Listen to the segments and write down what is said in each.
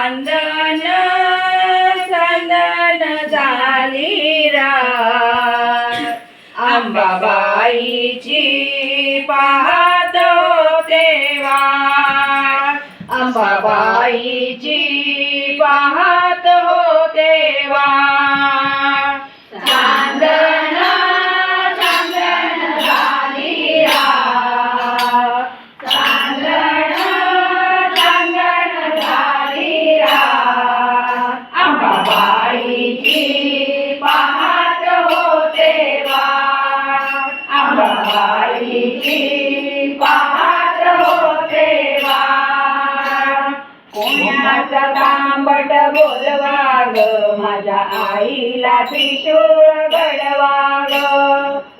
चांदन चंदन झाली रात अंबाबाईची पाहतो तेव्हा अंबाबाईची पाहतो तेव्हा चांदन चंदन झाली रात चांदन चंदन झाली रात अंबाबाईची पाहतो तेव्हा अंबाबाईची पाहतो तेव्हा पुण्याचा तांबट बोलवा ग माझ्या आईला त्रिशूळ घडवा ग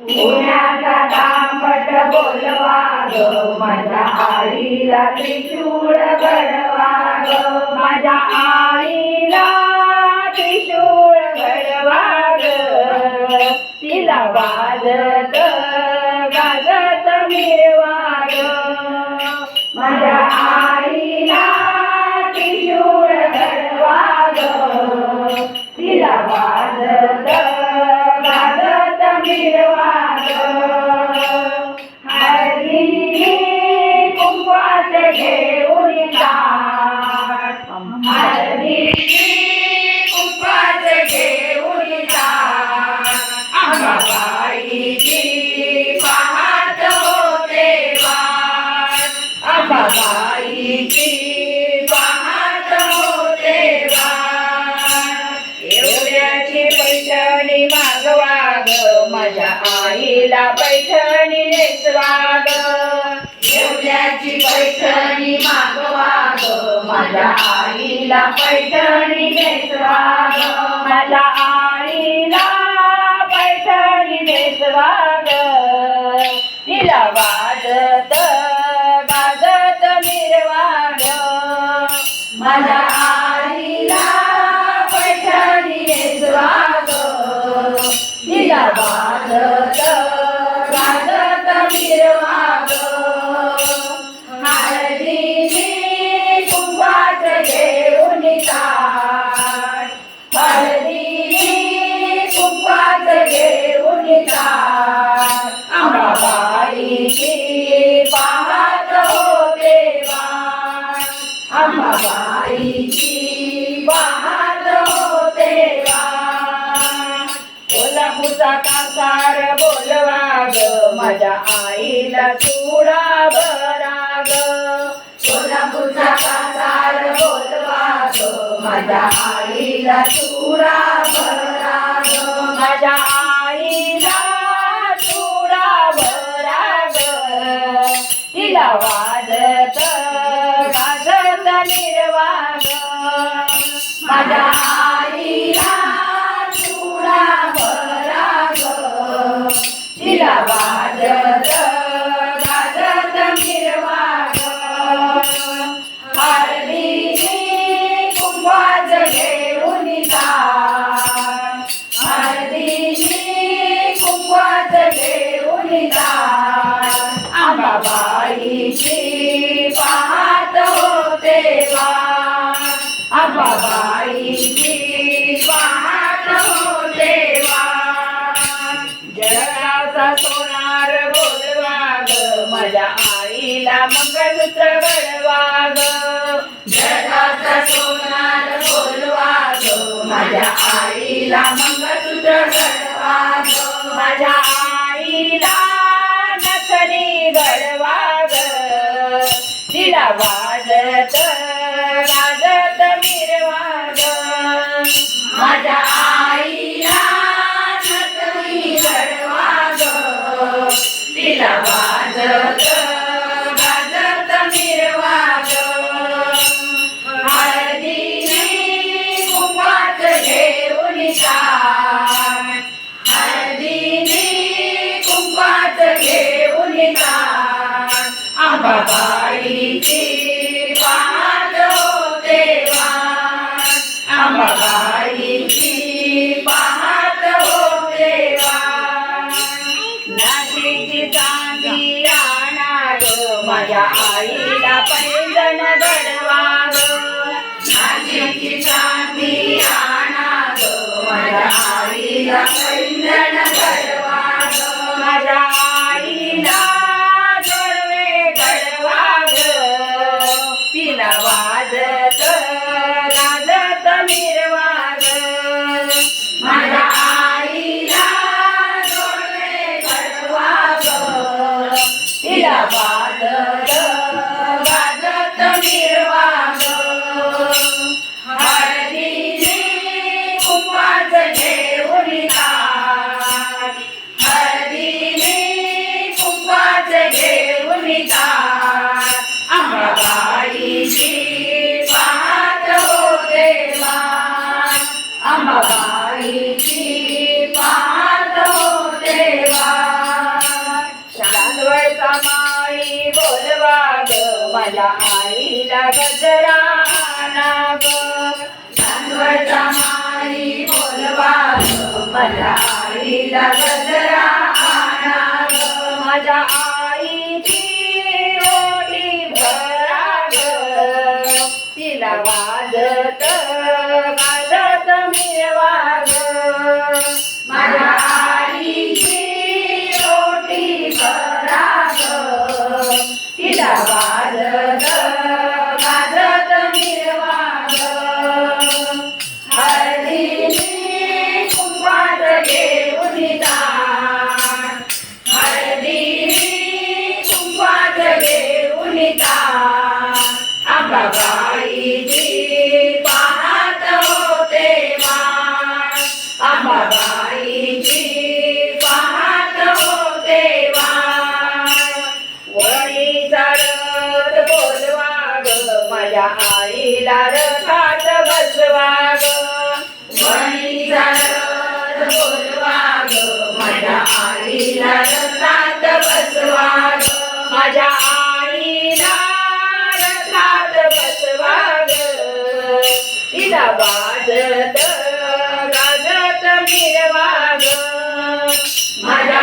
पुण्याचा तांबट बोलवा ग माझ्या आईला त्रिशूळ घडवा ग माझ्या आईला त्रिशूळ घडवा ग तिला वाजत गाजत मिरवा ग माझ्या आईला त्रिशूळ घडवा ग तिला वाजत गाजत मिरवा ग हळदी कुंकवाचे घेऊन ताट हळदी कुंकवाचे घेऊन ताट अंबाबाईची पाहतो तेव्हा अंबाबाईची पाहतो तेव्हा एवढ्याची पैठणी मागवा ग माझ्या आईला पैठणी नेसवा ग एवढ्याची पैठणी मागवा ग माझ्या आईला पैठणी नेसवा ग माझ्या आईला पैठणी नेसवा ग तिला वाजत गाजत मिरवा ग माझ्या आईला पैठणी नेसवा ग तिला वाजत गाजत मिरवा ग हळदीने कुंकवाचं घेऊन ताट हळदीने कुंकवाचं घेऊन ताट अंबाबाईची पाहतो तेव्हा अंबाबाईची पाहतो तेव्हा कोल्हापूरचा कासार बोलवा ग माझ्या आईला चुडा भरा ग कोल्हापूरचा कासार बोलवा ग माझ्या आईला चुडा भरा ग माझ्या आईला चुडा भरा ग तिला वाजत गाजत मिरवा ग माझ्या आईला चुडा भरा ग तिला वाजत गाजत मिरवा ग हळदीने कुंकवाचं घेऊन ताट हळदीने कुंकवाचं घेऊन ताट अंबाबाईची पाहतो तेव्हा अंबाबाईची पाहतो तेव्हा जळगावचा सोनार बोलवा ग माझ्या आईला मंगळसूत्र घडवा ग जळगावचा सोनार बोलवा ग माझ्या आईला मंगळसूत्र घडवा ग माझ्या आईला नथनी घडवा ग तिला वाजत गाजत मिरवा ग माझ्या आईला नथनी घडवा ग तिला वाजत गाजत मिरवा ग हळदीने कुंकवाचं घेऊन ताट हळदीने कुंकवाचं घेऊन ताट अंबाबाईची पाहतो तेव्हा अंबाबाईची पाहतो तेव्हा नाशिकची चांदी आणा ग माझ्या आईला पैंजण घडवा ग नाशिकची चांदी आणा ग माझ्या आईला पैंजण घडवा ग माझ्या आईला जोडवे घडवा ग तिला वाजत गाजत मिरवा ग माझ्या आईला जोडवे घडवा ग तिला वाजत गाजत मिरवा ग हळदीने कुंकवाचं घेऊन ताट हळदीने कुंकवाचं घेऊन ताट अंबाबाईची पाहत होते वाट अंबाबाईची पाहत होते वाट चांदवडचा माळी बोलवा ग माझ्या आईला गजरा आणा ग चांदवडचा माळी बोलवा ग माझ्या आईला गजरा आणा ग माझ्या आईची ओटी भरा ग तिला वाजत गाजत मिरवा ग माझ्या आईची रोटी भरा ग तिला वाजत गाजत मिरवा ग हळदीने कुंकवाचं घेऊन ताट हळदीने कुंकवाचं घेऊन ताट अंबाबाईची पाहत होते वाट अंबाबाईची पाहत होते वाट वणीचा रथ बोलवा ग माझ्या आईला रथात बसवा ग वणीचा रथ बोलवा ग माझ्या आईला रथात बसवा ग माझ्या आईला रथात बसवा ग तिला वाजत गाजत मिरवा ग माझ्या